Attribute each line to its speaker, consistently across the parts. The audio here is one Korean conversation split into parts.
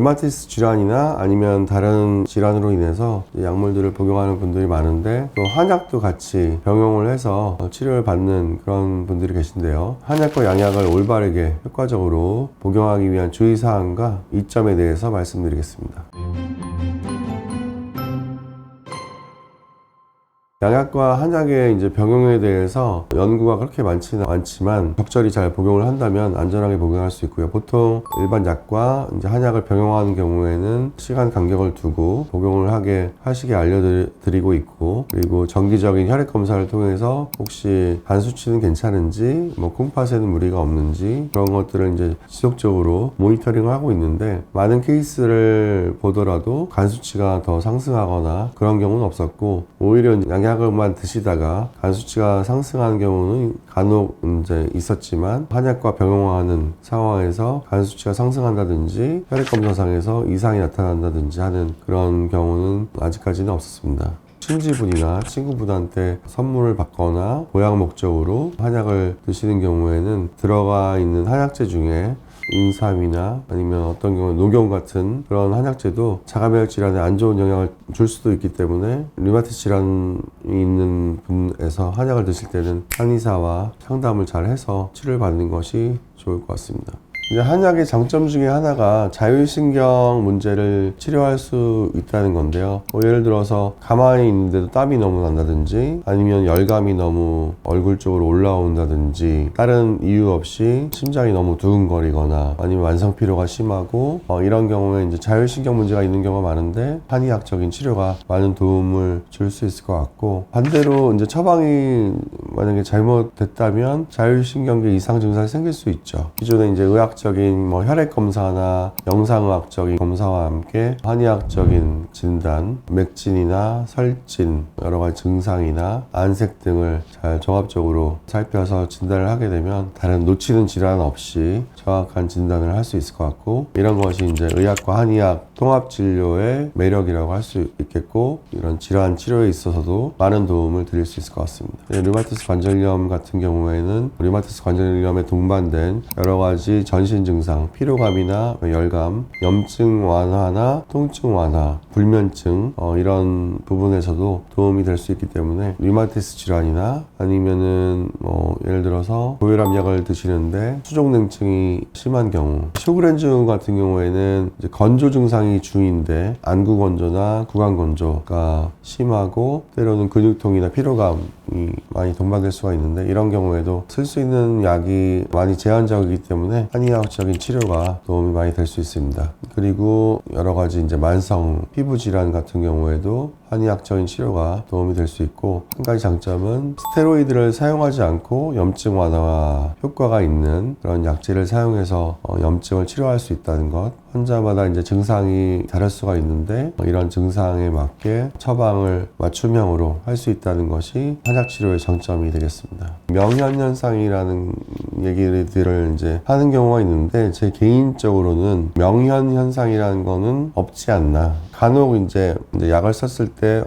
Speaker 1: 류마티스 질환이나 아니면 다른 질환으로 인해서 약물들을 복용하는 분들이 많은데, 또 한약도 같이 병용을 해서 치료를 받는 그런 분들이 계신데요. 한약과 양약을 올바르게 효과적으로 복용하기 위한 주의사항과 이점에 대해서 말씀드리겠습니다. 양약과 한약의 이제 병용에 대해서 연구가 그렇게 많지는 않지만 적절히 잘 복용을 한다면 안전하게 복용할 수 있고요. 보통 일반 약과 이제 한약을 병용하는 경우에는 시간 간격을 두고 복용을 하시게 알려드리고 있고, 그리고 정기적인 혈액 검사를 통해서 혹시 간 수치는 괜찮은지, 콩팥에는 무리가 없는지 그런 것들을 이제 지속적으로 모니터링을 하고 있는데, 많은 케이스를 보더라도 간 수치가 더 상승하거나 그런 경우는 없었고, 오히려 약을만 드시다가 간 수치가 상승하는 경우는 간혹 이제 있었지만, 한약과 병용하는 상황에서 간 수치가 상승한다든지 혈액 검사상에서 이상이 나타난다든지 하는 그런 경우는 아직까지는 없었습니다. 친지분이나 친구분한테 선물을 받거나 보약 목적으로 한약을 드시는 경우에는 들어가 있는 한약재 중에 인삼이나 아니면 어떤 경우는 녹용 같은 그런 한약재도 자가면역 질환에 안 좋은 영향을 줄 수도 있기 때문에, 류마티스 질환이 있는 분에서 한약을 드실 때는 한의사와 상담을 잘 해서 치료를 받는 것이 좋을 것 같습니다. 이제 한약의 장점 중에 하나가 자율신경 문제를 치료할 수 있다는 건데요. 예를 들어서 가만히 있는데도 땀이 너무 난다든지, 아니면 열감이 너무 얼굴 쪽으로 올라온다든지, 다른 이유 없이 심장이 너무 두근거리거나, 아니면 만성피로가 심하고, 이런 경우에 이제 자율신경 문제가 있는 경우가 많은데, 한의학적인 치료가 많은 도움을 줄 수 있을 것 같고, 반대로 이제 처방이 만약에 잘못됐다면 자율신경계 이상 증상이 생길 수 있죠. 기존에 이제 의학적인 혈액 검사나 영상의학적인 검사와 함께 한의학적인 진단, 맥진이나 설진, 여러 가지 증상이나 안색 등을 잘 종합적으로 살펴서 진단을 하게 되면 다른 놓치는 질환 없이 정확한 진단을 할 수 있을 것 같고, 이런 것이 이제 의학과 한의학 통합 진료의 매력이라고 할 수 있겠고, 이런 질환 치료에 있어서도 많은 도움을 드릴 수 있을 것 같습니다. 류마티스 관절염 같은 경우에는 류마티스 관절염에 동반된 여러 가지 전신 증상, 피로감이나 열감, 염증 완화나 통증 완화, 불면증, 이런 부분에서도 도움이 될 수 있기 때문에, 류마티스 질환이나 아니면은 예를 들어서 고혈압 약을 드시는데 수족냉증이 심한 경우, 쇼그렌즈 같은 경우에는 이제 건조 증상이 주인데 안구 건조나 구강 건조가 심하고, 때로는 근육통이나 피로감이 많이 동반될 수가 있는데, 이런 경우에도 쓸 수 있는 약이 많이 제한적이기 때문에 한의학적인 치료가 도움이 많이 될 수 있습니다. 그리고 여러 가지 이제 만성 피부 질환 같은 경우에도 한의학적인 치료가 도움이 될 수 있고, 한 가지 장점은 스테로이드를 사용하지 않고 염증 완화 효과가 있는 그런 약재를 사용해서 염증을 치료할 수 있다는 것. 환자마다 이제 증상이 다를 수가 있는데, 이런 증상에 맞게 처방을 맞춤형으로 할 수 있다는 것이 한약 치료의 장점이 되겠습니다. 명현현상이라는 얘기들을 이제 하는 경우가 있는데, 제 개인적으로는 명현현상이라는 거는 없지 않나. 간혹 이제 약을 썼을 때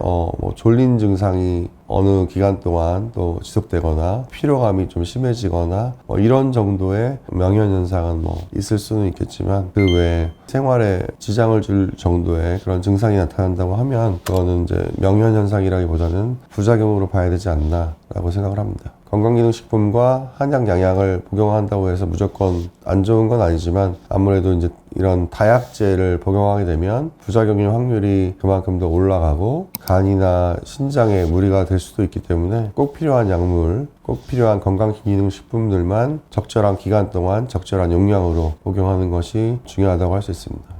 Speaker 1: 졸린 증상이 어느 기간 동안 또 지속되거나 피로감이 좀 심해지거나 이런 정도의 명현현상은 있을 수는 있겠지만, 그 외에 생활에 지장을 줄 정도의 그런 증상이 나타난다고 하면 그거는 이제 명현현상이라기보다는 부작용으로 봐야 되지 않나 라고 생각을 합니다. 건강기능식품과 한약, 양약을 복용한다고 해서 무조건 안 좋은 건 아니지만, 아무래도 이제 이런 다약제를 복용하게 되면 부작용의 확률이 그만큼 더 올라가고 간이나 신장에 무리가 될 수도 있기 때문에, 꼭 필요한 약물, 꼭 필요한 건강기능식품들만 적절한 기간 동안 적절한 용량으로 복용하는 것이 중요하다고 할 수 있습니다.